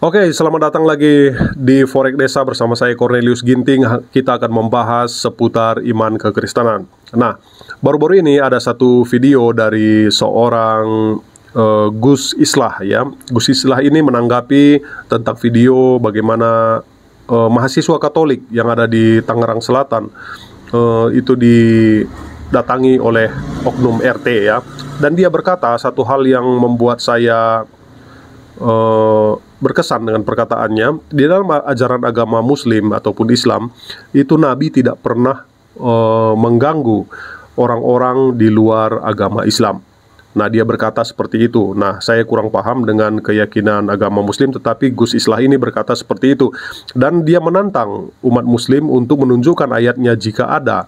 Oke, selamat datang lagi di Forex Desa bersama saya Cornelius Ginting. Kita akan membahas seputar iman kekristenan. Nah, baru-baru ini ada satu video dari seorang Gus Islah ya. Gus Islah ini menanggapi tentang video bagaimana mahasiswa Katolik yang ada di Tangerang Selatan itu didatangi oleh oknum RT ya. Dan dia berkata satu hal yang membuat saya berkesan dengan perkataannya. Di dalam ajaran agama Muslim ataupun Islam itu Nabi tidak pernah mengganggu orang-orang di luar agama Islam. Nah, dia berkata seperti itu. Nah, saya kurang paham dengan keyakinan agama Muslim, tetapi Gus Islah ini berkata seperti itu. Dan dia menantang umat Muslim untuk menunjukkan ayatnya jika ada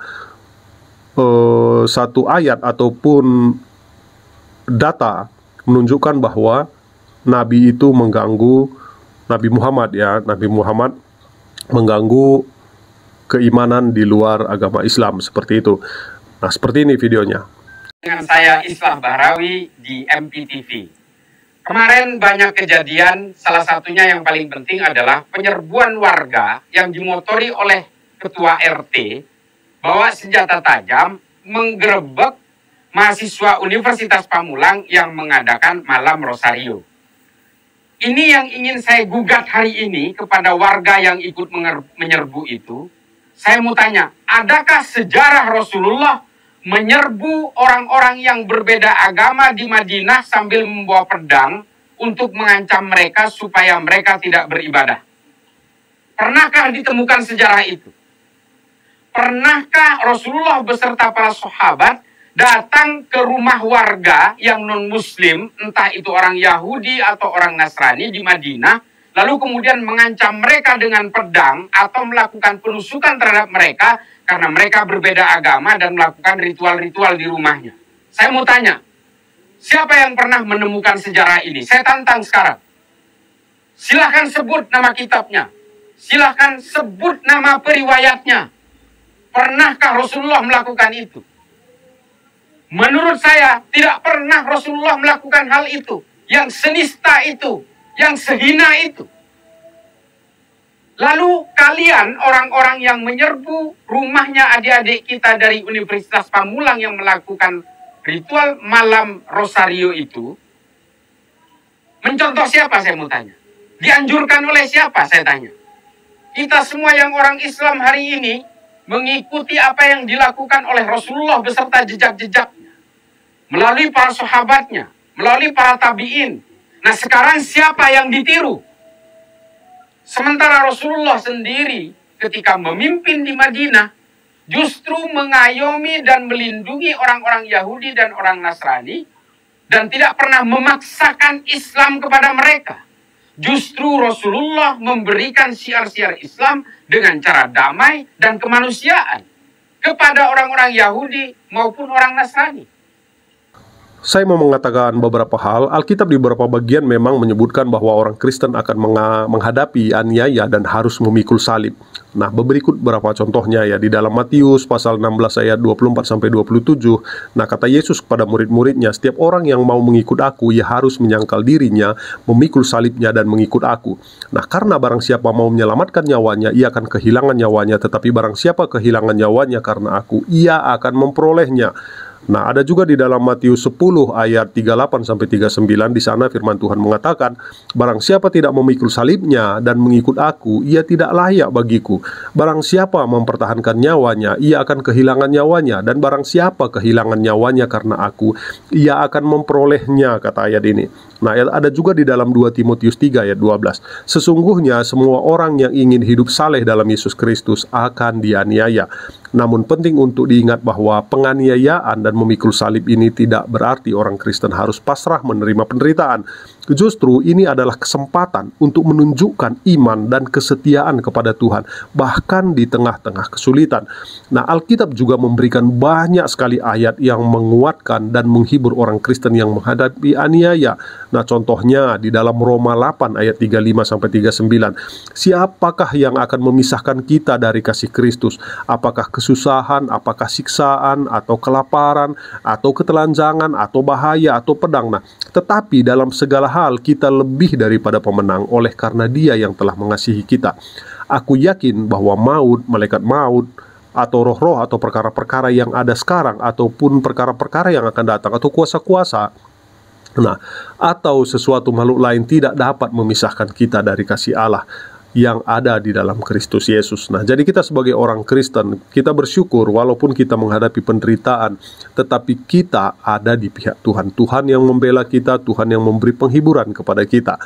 satu ayat ataupun data menunjukkan bahwa Nabi itu mengganggu Nabi Muhammad ya. Nabi Muhammad mengganggu keimanan di luar agama Islam seperti itu. Nah, seperti ini videonya. Dengan saya Islah Bahrawi di MPTV. Kemarin banyak kejadian, salah satunya yang paling penting adalah penyerbuan warga yang dimotori oleh ketua RT bawa senjata tajam menggerebek mahasiswa Universitas Pamulang yang mengadakan malam Rosario. Ini yang ingin saya gugat hari ini kepada warga yang ikut menyerbu itu. Saya mau tanya, adakah sejarah Rasulullah menyerbu orang-orang yang berbeda agama di Madinah sambil membawa pedang untuk mengancam mereka supaya mereka tidak beribadah? Pernahkah ditemukan sejarah itu? Pernahkah Rasulullah beserta para sahabat datang ke rumah warga yang non-muslim, entah itu orang Yahudi atau orang Nasrani di Madinah, lalu kemudian mengancam mereka dengan pedang atau melakukan penusukan terhadap mereka karena mereka berbeda agama dan melakukan ritual-ritual di rumahnya? Saya mau tanya, siapa yang pernah menemukan sejarah ini? Saya tantang sekarang. Silahkan sebut nama kitabnya. Silahkan sebut nama periwayatnya. Pernahkah Rasulullah melakukan itu? Menurut saya, tidak pernah Rasulullah melakukan hal itu, yang senista itu, yang sehina itu. Lalu kalian, orang-orang yang menyerbu rumahnya adik-adik kita dari Universitas Pamulang yang melakukan ritual malam Rosario itu, mencontoh siapa saya mau tanya? Dianjurkan oleh siapa saya tanya? Kita semua yang orang Islam hari ini mengikuti apa yang dilakukan oleh Rasulullah beserta jejak-jejaknya, melalui para sahabatnya, melalui para tabi'in. Nah, sekarang siapa yang ditiru? Sementara Rasulullah sendiri ketika memimpin di Madinah justru mengayomi dan melindungi orang-orang Yahudi dan orang Nasrani dan tidak pernah memaksakan Islam kepada mereka. Justru Rasulullah memberikan syiar-syiar Islam dengan cara damai dan kemanusiaan kepada orang-orang Yahudi maupun orang Nasrani. Saya mau mengatakan beberapa hal. Alkitab di beberapa bagian memang menyebutkan bahwa orang Kristen akan menghadapi aniaya dan harus memikul salib. Nah, berikut beberapa contohnya ya. Di dalam Matius pasal 16 ayat 24-27. Nah, kata Yesus kepada murid-muridnya, setiap orang yang mau mengikut aku, ia harus menyangkal dirinya, memikul salibnya dan mengikut aku. Nah, karena barang siapa mau menyelamatkan nyawanya, ia akan kehilangan nyawanya. Tetapi barang siapa kehilangan nyawanya karena aku, ia akan memperolehnya. Nah, ada juga di dalam Matius 10 ayat 38-39. Di sana firman Tuhan mengatakan, barang siapa tidak memikul salibnya dan mengikut aku, ia tidak layak bagiku. Barang siapa mempertahankan nyawanya, ia akan kehilangan nyawanya. Dan barang siapa kehilangan nyawanya karena aku, ia akan memperolehnya, kata ayat ini. Nah, ada juga di dalam 2 Timotius 3 ayat 12. Sesungguhnya semua orang yang ingin hidup saleh dalam Yesus Kristus akan dianiaya. Namun penting untuk diingat bahwa penganiayaan dan memikul salib ini tidak berarti orang Kristen harus pasrah menerima penderitaan. Justru ini adalah kesempatan untuk menunjukkan iman dan kesetiaan kepada Tuhan, bahkan di tengah-tengah kesulitan. Nah, Alkitab juga memberikan banyak sekali ayat yang menguatkan dan menghibur orang Kristen yang menghadapi aniaya. Nah, contohnya di dalam Roma 8 ayat 35-39. Siapakah yang akan memisahkan kita dari kasih Kristus? Apakah kesusahan, apakah siksaan, atau kelaparan, atau ketelanjangan, atau bahaya, atau pedang? Nah, tetapi dalam segala hal kita lebih daripada pemenang oleh karena Dia yang telah mengasihi kita. Aku yakin bahwa maut, malaikat maut, atau roh-roh atau perkara-perkara yang ada sekarang, ataupun perkara-perkara yang akan datang, atau kuasa-kuasa, atau sesuatu makhluk lain tidak dapat memisahkan kita dari kasih Allah yang ada di dalam Kristus Yesus. Jadi kita sebagai orang Kristen, kita bersyukur walaupun kita menghadapi penderitaan, tetapi kita ada di pihak Tuhan. Tuhan yang membela kita, Tuhan yang memberi penghiburan kepada kita.